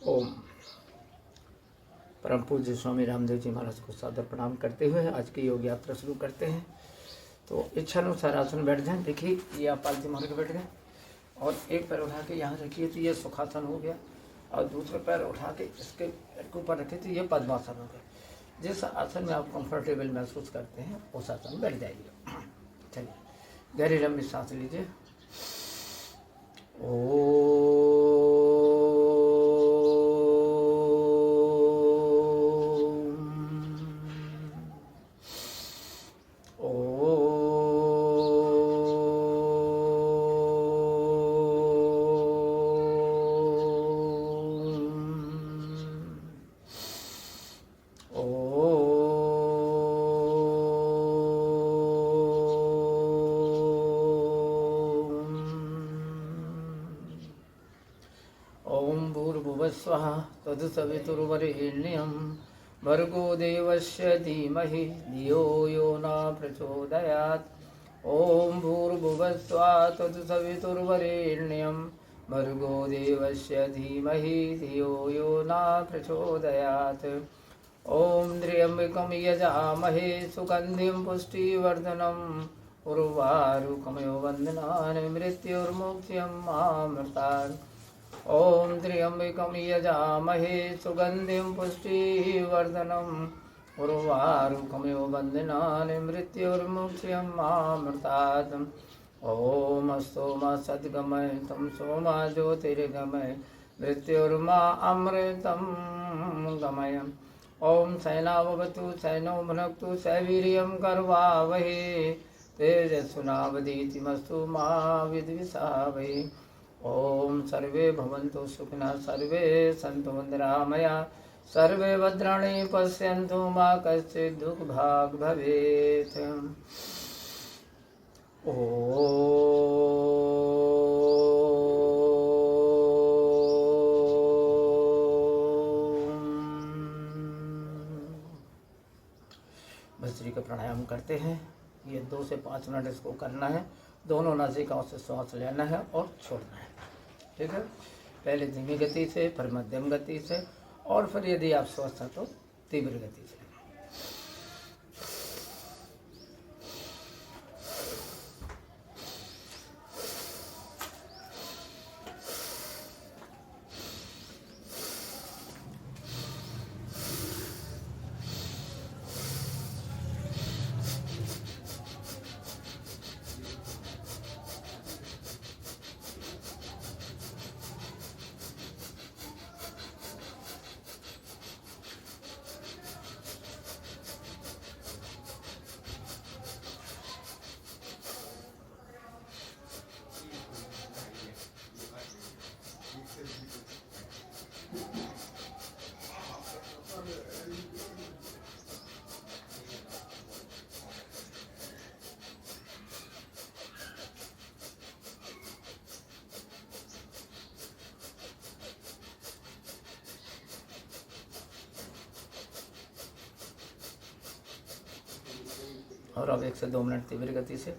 ओम। परम पूज्य स्वामी रामदेव जी महाराज को सादर प्रणाम करते हुए आज की योग यात्रा शुरू करते हैं। तो इच्छानुसार आसन बैठ जाएं। देखिए ये आप पालती मार के बैठ गए और एक पैर उठा के यहाँ रखिए तो ये सुखासन हो गया, और दूसरे पैर उठा के इसके ऊपर रखे तो ये पद्मासन हो गया। जिस आसन में आप कंफर्टेबल महसूस करते हैं उस आसन में बैठ जाइए। चलिए गहरी लंबी सांस लीजिए। स्वः तत्सवितुर्वरेण्यं भर्गो देवस्य धीमहि धियो यो न प्रचोदयात्। ॐ भूर्भुवस्सुवः तत्सवितुर्वरेण्यं भर्गो देवस्य धीमहि धियो यो न प्रचोदयात्। ॐ त्र्यम्बकं यजामहे सुगन्धिं पुष्टिवर्धनम् उर्वारुकमिव बन्धनान् मृत्युर्मुक्षयमामृतात्। ॐ त्र्यम्बकं यजामहे सुगन्धिं पुष्टिवर्धनम् उर्वारुकमिव बन्धनान् मृत्युर्मुक्षयमामृतात्। ॐ सोमा सद्गमय तं सोमा ज्योतिर्गमय मृत्युर्मा अमृतं गमय। ॐ सैनावतु सैनो भुनक्तु सवीर्यं करवावहे तेजस्विनावधीतिमस्तु मा विद्विषावहे। ॐ सर्वे भवन्तु सुखिनः सर्वे सन्तु निरामया सर्वे भद्राणि पश्यन्तु मा कश्चित् दुःखभाग् भवेत्। ॐ भस्त्री का प्राणायाम करते हैं। ये 2 से 5 मिनट इसको करना है। दोनों नासिकाओं से श्वास लेना है और छोड़ना है। ठीक है, पहले धीमी गति से, फिर मध्यम गति से, और फिर यदि आप स्वस्थ हैं तो तीव्र गति से। और अब 1 से 2 मिनट तीव्र गति से।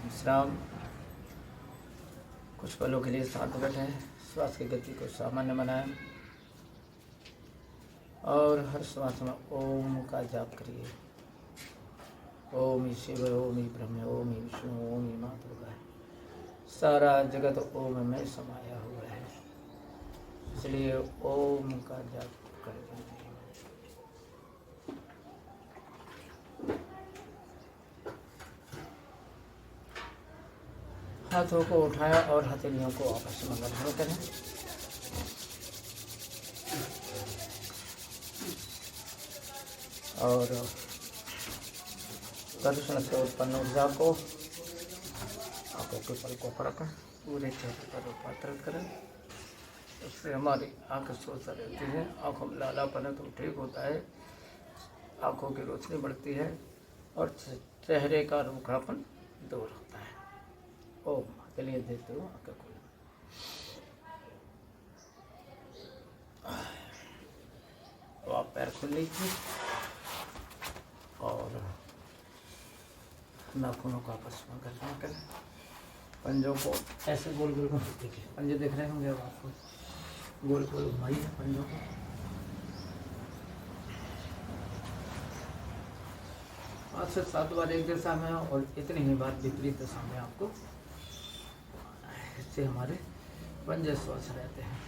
विश्राम। कुछ पलों के लिए शांत बैठें, श्वास की गति को सामान्य बनाएं और हर श्वास में ओम का जाप करिए। ओम ही शिव, ओम ही ब्रह्म, ओम ही विष्णु, ओम ही माँ दुर्गा है। सारा जगत ओम में समाया हुआ है, इसलिए ओम का जाप करें। हाथों को उठाया और हथेलियों को आपस में गठन करें। और दर्शन से उत्पन्न ऊर्जा को आंखों के पल को पड़कर पूरे चेहरे पर रूपांतरित करें। उससे हमारी आंखें स्वस्थ रहती हैं। आंखों में लालापन तो ठीक होता है, आंखों की रोशनी बढ़ती है, और चेहरे का रूखापन दूर होता है। ओम। चलिए देखते हो आंखें खोल। तो आप पैर खोल लीजिए और नाखूनों को आपस में घर्षण करें। पंजों को ऐसे गोल गोल घुमा देखिए, पंजे दिख रहे होंगे अब आपको, गोल गोल घुमाइए पंजों को। 5 से 7 बार एक दिशा में और इतनी ही बार विपरीत दिशा में आपको, इससे हमारे पंजे स्वस्थ रहते हैं।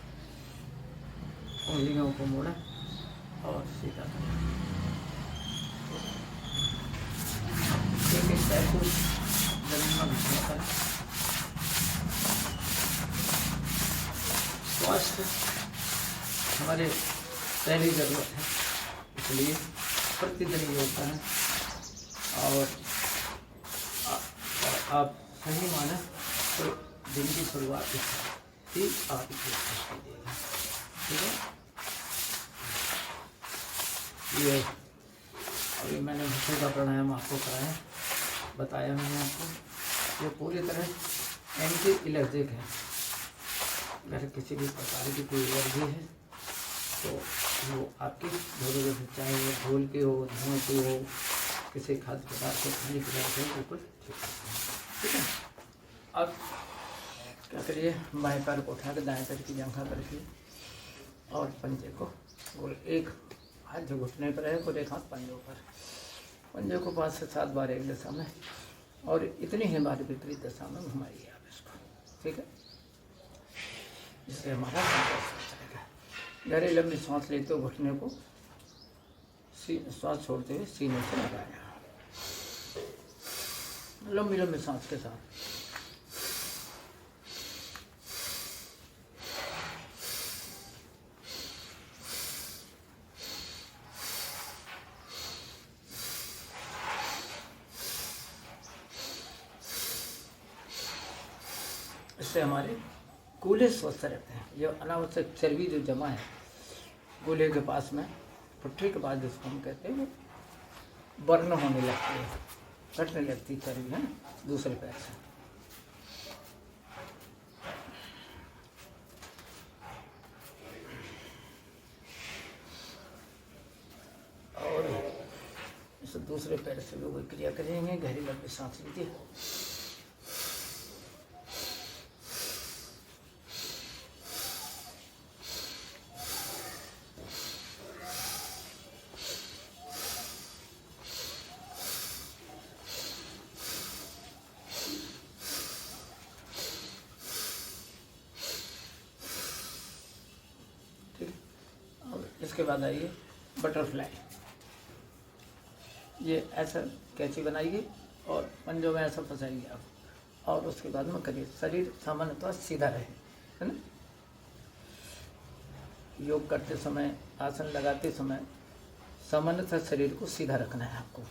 उंगलियों को मोड़ें और सीधा करें। एक पैर को जमीन में घुसना करें। स्वास्थ्य हमारे पहली जरूरत है, इसलिए प्रतिदिन योग करें। और आप सही माने तो दिन की शुरुआत ही आप कीजिएगा, ठीक है। ये अभी मैंने भूखे का प्राणायाम आपको कराया, बताया मैंने आपको। ये पूरी तरह एंटी एलर्जिक है। अगर किसी भी प्रकार की कोई एलर्जी है तो वो आपकी धोने से, चाहे वो धूल की हो, धुआं की हो, किसी खाद्य पदार्थ को, खाने पदार्थ हो, बिल्कुल ठीक है। अब क्या करिए, बाएं पैर को उठा के दाएं पैर की जंघा पर रखिए और पंजे को गोल, एक हाथ जो घुटने पर है और एक हाथ पंजों पर। पंजे को 5 से 7 बार एक दिशा में और इतनी ही बार विपरीत दिशा में घुमाइए आप इसको, ठीक है। इससे हमारा चलेगा। गहरी लंबी सांस लेते हो, घुटने को सांस छोड़ते हुए सीने से लगाया, लंबी लंबी सांस के साथ। इससे हमारे कूल्हे स्वस्थ रहते हैं। ये अनावश्यक चर्बी जो जमा है कूल्हे के पास में, पुट्ठी के बाद जिसको हम कहते हैं, बर्न होने लगती है, कटने लगती चर्बी, है ना, दूसरे पैर से। और इस दूसरे पैर से भी वही क्रिया करेंगे। गहरी लंबी सांस लीजिए, इसके बाद आइए बटरफ्लाई। ये ऐसा कैंची बनाइए और पंजों में ऐसा फंसाइए आप, और उसके बाद में करिए। शरीर सामान्यतः सीधा रहे, है ना। योग करते समय, आसन लगाते समय सामान्यतः शरीर को सीधा रखना है आपको।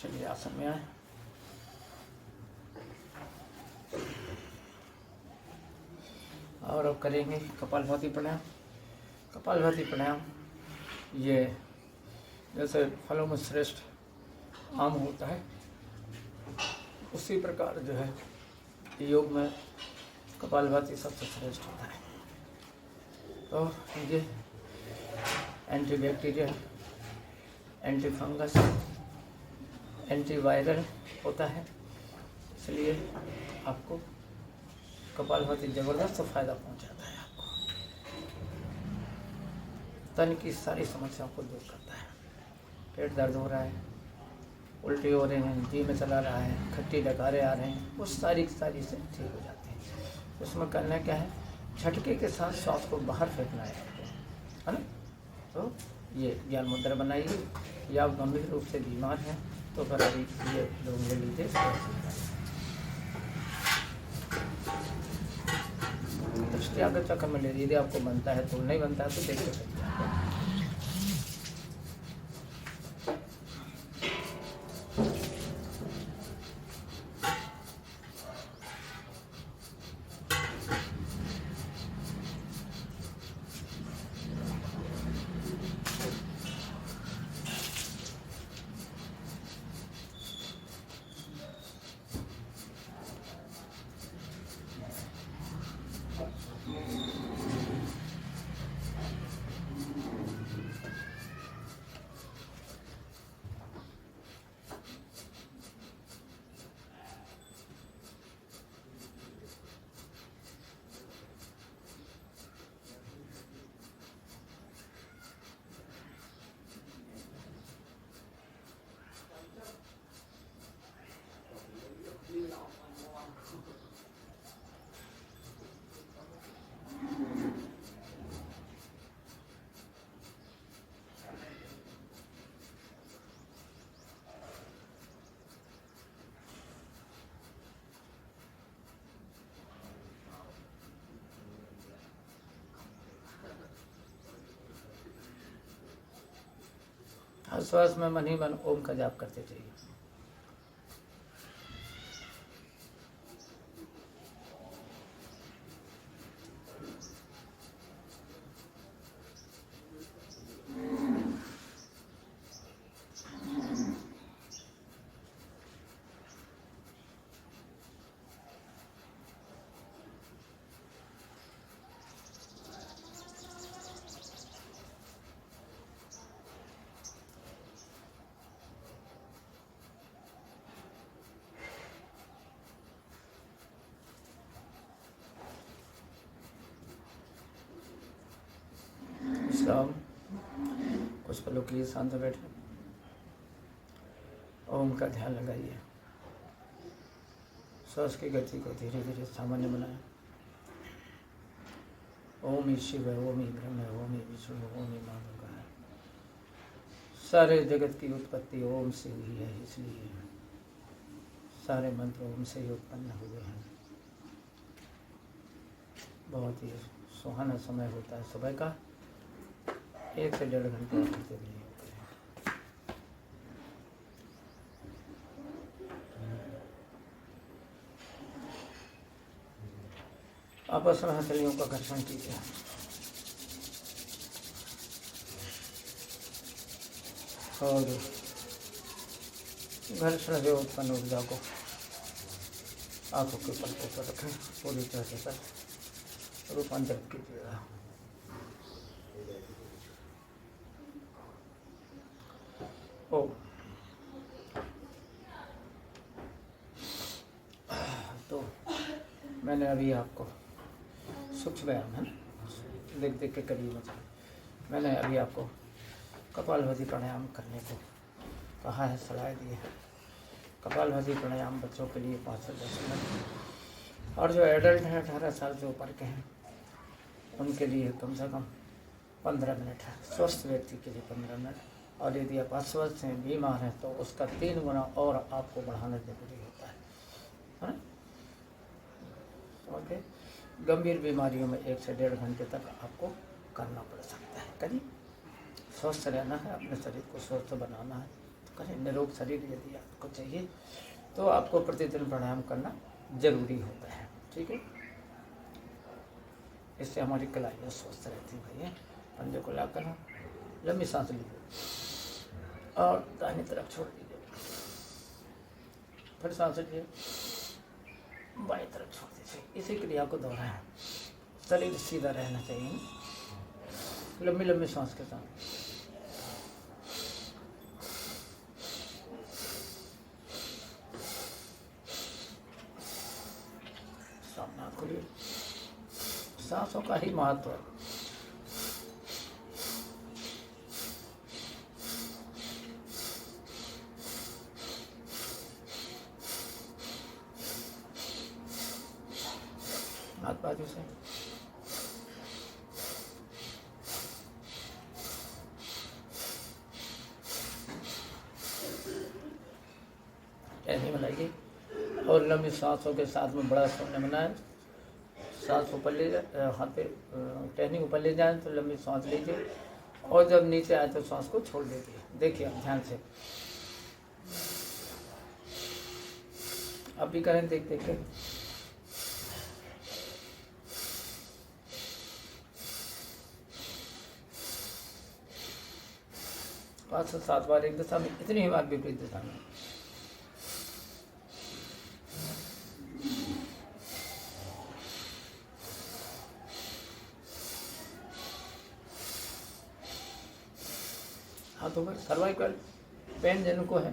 चलिए आसन में आए। और अब करेंगे कपालभाति प्राणायाम। कपालभाति प्राणायाम ये जैसे फलों में श्रेष्ठ आम होता है, उसी प्रकार जो है योग में कपालभाति सबसे श्रेष्ठ होता है। तो ये anti bacterial, anti fungus, antiviral होता है, इसलिए आपको कपालभाति जबरदस्त फ़ायदा पहुंचाता है। आपको तन की सारी समस्याओं को दूर करता है। पेट दर्द हो रहा है, उल्टी हो रहे हैं, जी में चला रहा है, खट्टी डकारे आ रहे हैं, वो सारी से ठीक हो जाते हैं। उसमें करना क्या है, झटके के साथ श्वास को बाहर फेंकना है आपको, है ना। तो ये ज्ञान मुद्रा बनाइए। या आप गंभीर रूप से बीमार हैं तो फिर अभी ये लोग ले लीजिए। दृष्टि आगे चक्कर में ले लीजिए, यदि आपको बनता है तो, नहीं बनता है तो देख सकते हैं। श्वास में मन ही मन ओम का जाप करते जाइए। विश्राम, कुछ पलों के लिए शांत बैठे, ओम का ध्यान लगाइए। श्वास की गति को धीरे धीरे सामान्य बनाएं। ओम ही शिव है, ओम ही ब्रह्म है, ओम ही विष्णु है, ओम ही माँ दुर्गा है। सारे जगत की उत्पत्ति ओम से हुई है, इसलिए सारे मंत्र ओम से ही उत्पन्न हुए हैं। बहुत ही सुहाना समय होता है सुबह का, 1 से 1.5 घंटे करते भी नहीं होते हैं। आपस में हथेलियों का घर्षण कीजिए। और घर्षण से उत्पन्न ऊर्जा को आंखों के पलकों पर रखें, पूरी तरह से कर रूपांतरित कीजिएगा। ओ तो मैंने अभी आपको सूक्ष्म व्यायाम है देख देख के करिए। मैंने अभी आपको कपालभाति प्राणायाम करने को कहा है, सलाह दी है। कपालभाति प्राणायाम बच्चों के लिए 5 से 10 मिनट, और जो एडल्ट हैं 18 साल से ऊपर के हैं उनके लिए कम से कम 15 मिनट है। स्वस्थ व्यक्ति के लिए 15 मिनट, और यदि आप अस्वस्थ हैं, बीमार हैं, तो उसका 3 गुना और आपको बढ़ाना जरूरी होता है। ओके, गंभीर बीमारियों में 1 से 1.5 घंटे तक आपको करना पड़ सकता है। करिए, स्वस्थ रहना है, अपने शरीर को स्वस्थ बनाना है तो करिए। निरोग शरीर यदि आपको चाहिए तो आपको प्रतिदिन प्राणायाम करना जरूरी होता है। ठीक है, इससे हमारी कलाइयाँ स्वस्थ रहती हैं। भैया पंजे को लाकर लंबी सांस लीजिए और दाहिनी तरफ छोड़ दीजिए, फिर सांस लीजिए, बाईं तरफ छोड़ दीजिए। इसी क्रिया को दोहराएं। शरीर सीधा रहना चाहिए, लंबी लंबी सांस के साथ। सामना खोलिए। सांसों का ही महत्व है। हाथ बाजू से टहनी बनाइए और लंबी सांसों के साथ में बड़ा शून्य बनाए। सांस ऊपर ले जाए, हाथ पे टहनी ऊपर ले जाए तो लंबी सांस लीजिए, और जब नीचे आए तो सांस को छोड़ दीजिए। देखिए आप ध्यान से, आप भी करें देख देख के। 5 से 7 बार एक दिशा में, इतनी ही बार विपरीत दिशा में। हाथों पर सर्वाइकल पेन जिनको है,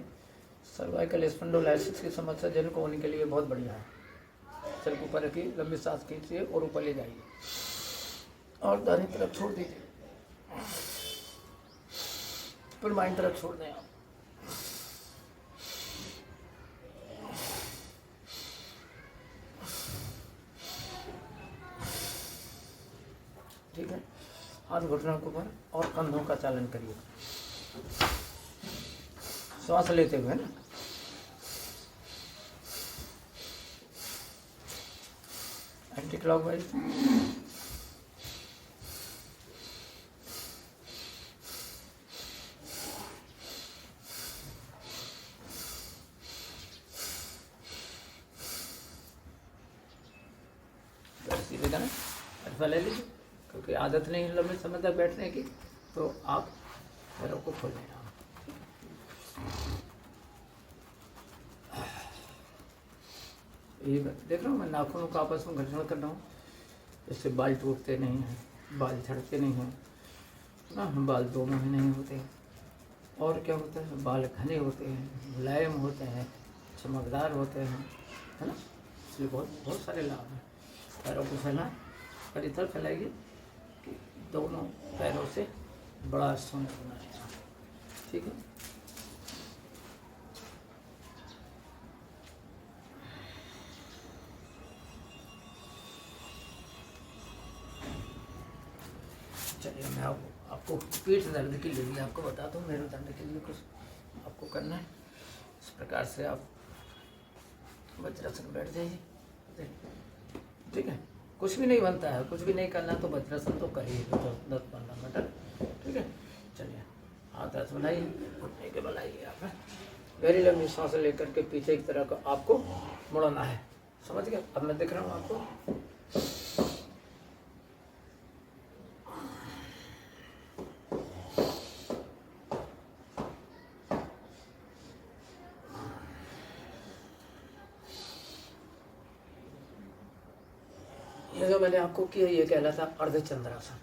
सर्वाइकल स्पॉन्डिलोलाइसिस की समस्या जिनको, होने के लिए बहुत बढ़िया है। सिर को ऊपर रखिए, लंबी सांस खींचिए और ऊपर ले जाइए और दाहिनी तरफ छोड़ दीजिए, फिर बाईं तरफ छोड़ दें आप। ठीक है, हाथ घुटनों के ऊपर और कंधों का चालन करिए, श्वास लेते हुए ना। एंटी क्लॉकवाइज, ठीक है ना, ऐसा ले लीजिए, क्योंकि आदत नहीं है लंबे समय तक बैठने की, तो आप पैरों को खोल लेना। ये देख रहा हूँ मैं नाखूनों का आपस में घर्षण कर रहा हूँ, इससे बाल टूटते नहीं हैं, बाल झड़ते नहीं हैं ना, बाल दो मुँह नहीं होते। और क्या होता है, बाल घने होते हैं, मुलायम होते हैं, चमकदार होते हैं, है ना। इसलिए बहुत सारे लाभ हैं। पैरों को फैलाएं और इधर फैलाइए कि दोनों पैरों से बड़ा सुंदर बनाएगा, ठीक है। चलिए मैं आपको पीठ दर्द के लिए भी आपको बता दूं, मेरुदंड के लिए कुछ आपको करना है। इस प्रकार से आप वज्रासन बैठ जाइए, ठीक है। कुछ भी नहीं बनता है, कुछ भी नहीं करना तो वज्रासन तो करिए 10-15 मिनट, ठीक है। चलिए हाथ हाथ बनाइए, घुटने के बनाइए आप, गहरी लंबी सांस लेकर के पीछे की तरह को आपको मुड़ना है, समझ गए। अब मैं दिख रहा हूँ आपको, ये जो मैंने आपको किया ये कहलाता है अर्धचंद्रासन।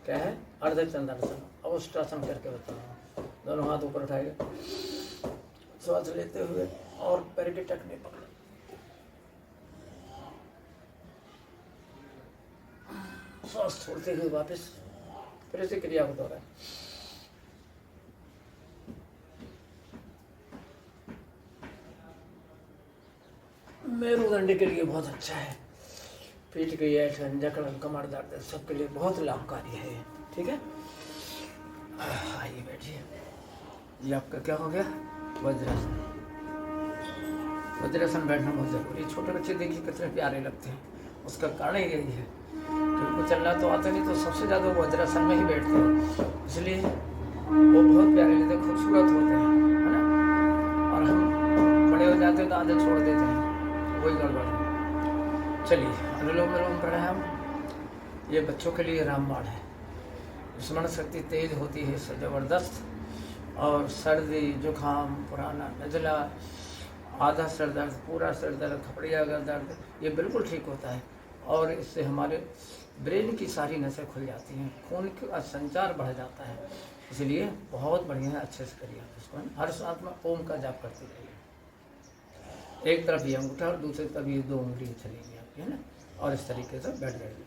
क्या है? अर्धचंद्रासन। अवस्टासन करके बताऊँ। दोनों हाथ ऊपर उठाएंगे, श्वास लेते हुए और पैर के टखने पकड़े, श्वास छोड़ते हुए वापस फिर इसी क्रिया को दोहराएं। मेरुदंड के लिए बहुत अच्छा है, पीठ की ऐठन, जकड़न, कमर दर्द सबके लिए बहुत लाभकारी है, ठीक है। आइए बैठिए। ये आपका क्या हो गया? वज्रासन। वज्रासन बैठना बहुत जरूरी है। छोटे बच्चे देखिए कितने प्यारे लगते हैं, उसका कारण ही यही है कि उनको चलना तो आता नहीं, तो सबसे ज़्यादा वो वज्रासन में ही बैठते हैं, इसलिए वो बहुत प्यारे लगते हैं, खूबसूरत होते हैं, है ना। और हम बड़े हो जाते हैं तो आदत छोड़ देते हैं, वही गड़बड़ है। चलिए अनुलोम विलोम प्राणायाम, ये बच्चों के लिए रामबाण है। स्मरण शक्ति तेज होती है इससे ज़बरदस्त, और सर्दी जुकाम, पुराना नज़ला, आधा सर दर्द, पूरा सर दर्द, खपड़िया का दर्द, ये बिल्कुल ठीक होता है। और इससे हमारे ब्रेन की सारी नसें खुल जाती हैं, खून का संचार बढ़ जाता है, इसलिए बहुत बढ़िया है। अच्छे से करिए आप इसको, हर साथ में ओम का जाप करते रहिए। एक तरफ ये अंगूठा और दूसरी तरफ ये 2 उंगली चलेगी आपकी, है ना। और इस तरीके से बैठ जाइए।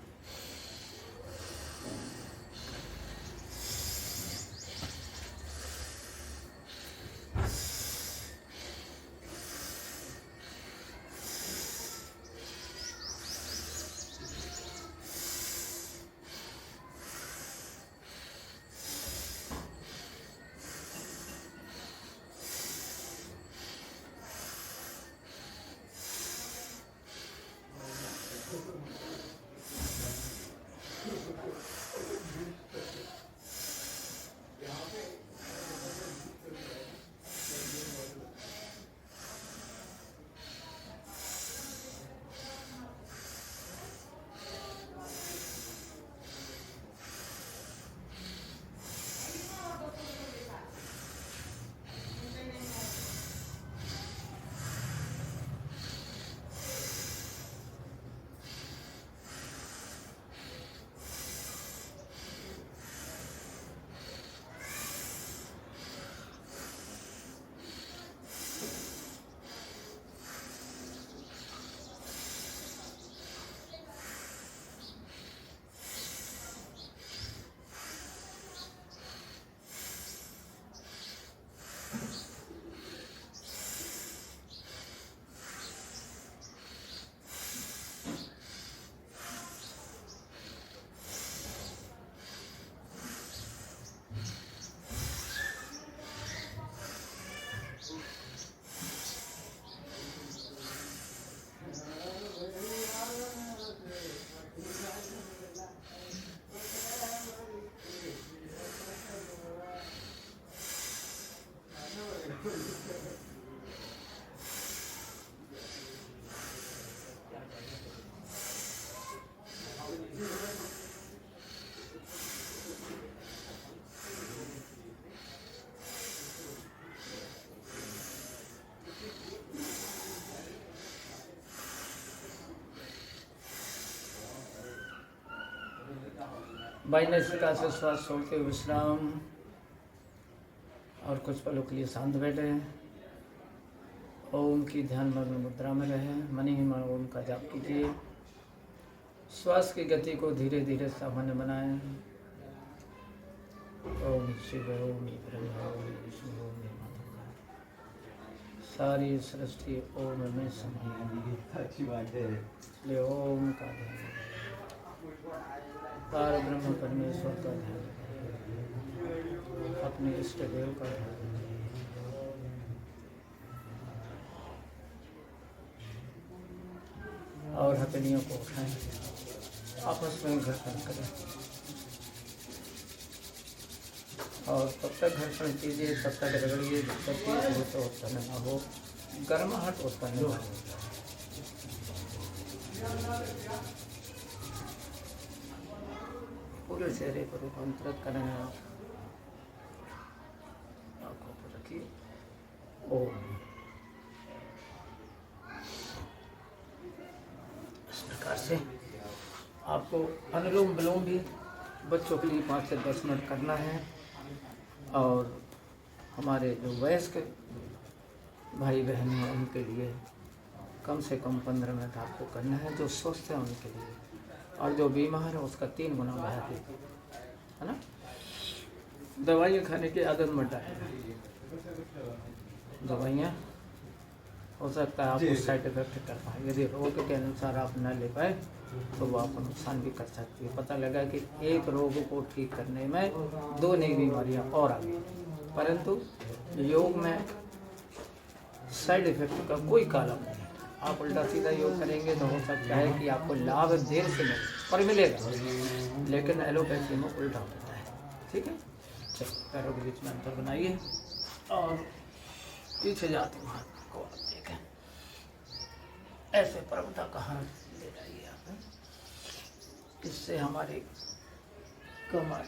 बाई नासिका से श्वास छोड़ते हुए विश्राम, और कुछ पलों के लिए शांत बैठे। ओम की ध्यान मग्न मुद्रा में रहे। मनी ही मन ओम का जाप कीजिए। श्वास की गति को धीरे धीरे सामान्य बनाएं। ओम शिव ओम ब्रह्मा ओम विष्णु ओम माता, सारी सृष्टि ओम में समाई है। ओम का ध्यान, पार ब्रह्म परमेश्वर का ध्यान, अपने इष्ट देव का ध्यान। और हथेलियों को उठाएं, आपस में घर्षण करें, और तब तक घर्षण कीजिए, तब तक रगड़िए जब तक कि भूत उत्पन्न न हो, गर्माहट उत्पन्न न हो। पूरे चेहरे पर रूपांतरित करें। आंखों पर रखिए। ओम। इस प्रकार से आपको अनुलोम विलोम भी बच्चों के लिए 5 से 10 मिनट करना है, और हमारे जो वयस्क भाई बहन हैं उनके लिए कम से कम 15 मिनट आपको करना है, जो स्वस्थ है उनके लिए, और जो बीमार है उसका 3 गुना बढ़ा के, है ना। दवाइयाँ खाने की आदत मत डालें। दवाइयाँ हो सकता है आपको साइड इफेक्ट कर पाए, यदि रोग के अनुसार आप न ले पाए तो वो आपको नुकसान भी कर सकती है। पता लगा कि एक रोग को ठीक करने में 2 नई बीमारियां और आ गई, परंतु योग में साइड इफेक्ट का कोई कालम नहीं है। आप उल्टा सीधा योग करेंगे तो हो सकता है कि आपको लाभ देर से मिले, पर मिलेगा, लेकिन एलोपैथी में उल्टा होता है। ठीक है, चलो पैरों के बीच में अंतर बनाइए और पीछे जाते हैं हाथ को आप देखें, ऐसे प्रभुता का हाथ ले जाइए आप। इससे हमारे कमर,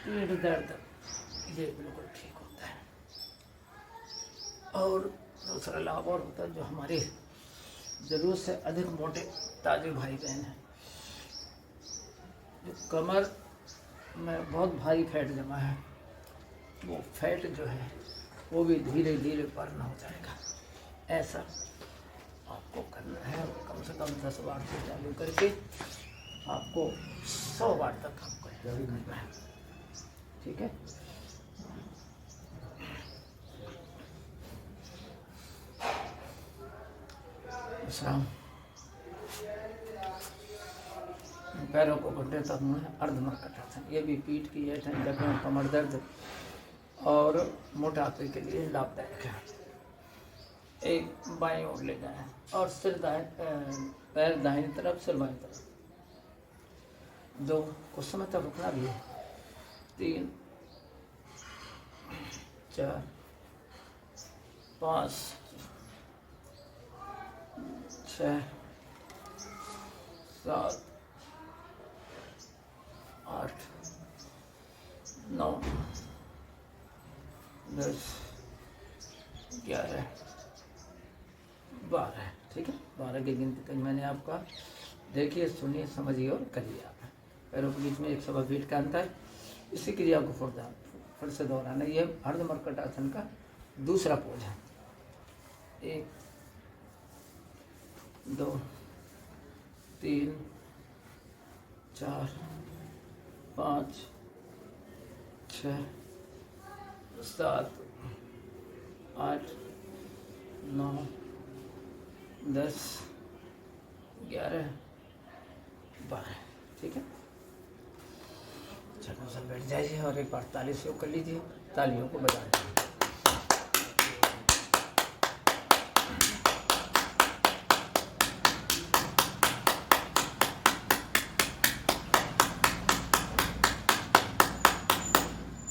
पीठ दर्द ये बिल्कुल ठीक होता है। और दूसरा लाभ और होता है, जो हमारे जरूरत से अधिक मोटे ताजे भाई बहन हैं, जो कमर में बहुत भारी फैट जमा है, वो फैट जो है वो भी धीरे धीरे बर्न हो जाएगा। ऐसा आपको करना है, कम से कम 10 बार से चालू करके आपको 100 बार तक आपको करना है। ठीक है, विश्राम। पैरों को घुटने तक मुड़े, अर्धमर्कटासन, ये भी पीठ की जगह कमर दर्द और मोटापे के लिए लाभदायक है। एक बाएं ओर ले जाएं और सिर पैर दाहिनी तरफ, सिर बाईं तरफ। 2 कुछ समय तक रुकना भी है। 3 4 5 6 7 8 9 10 11 12। ठीक है, 12 की गिनती तक मैंने आपका देखिए, सुनिए, समझिए और करिए। आप पैरों के बीच में 1 सवा फीट का अंतर, इसी क्रिया को फिर से दोहराना। ये अर्धमर्कटासन का दूसरा पोज है। 1 2 3 4 5 6 7 8 9 10 11 12। ठीक है, चलो सब बैठ जाइए और एक बार ताली से योग कर लीजिए, तालियों को बजा लीजिए।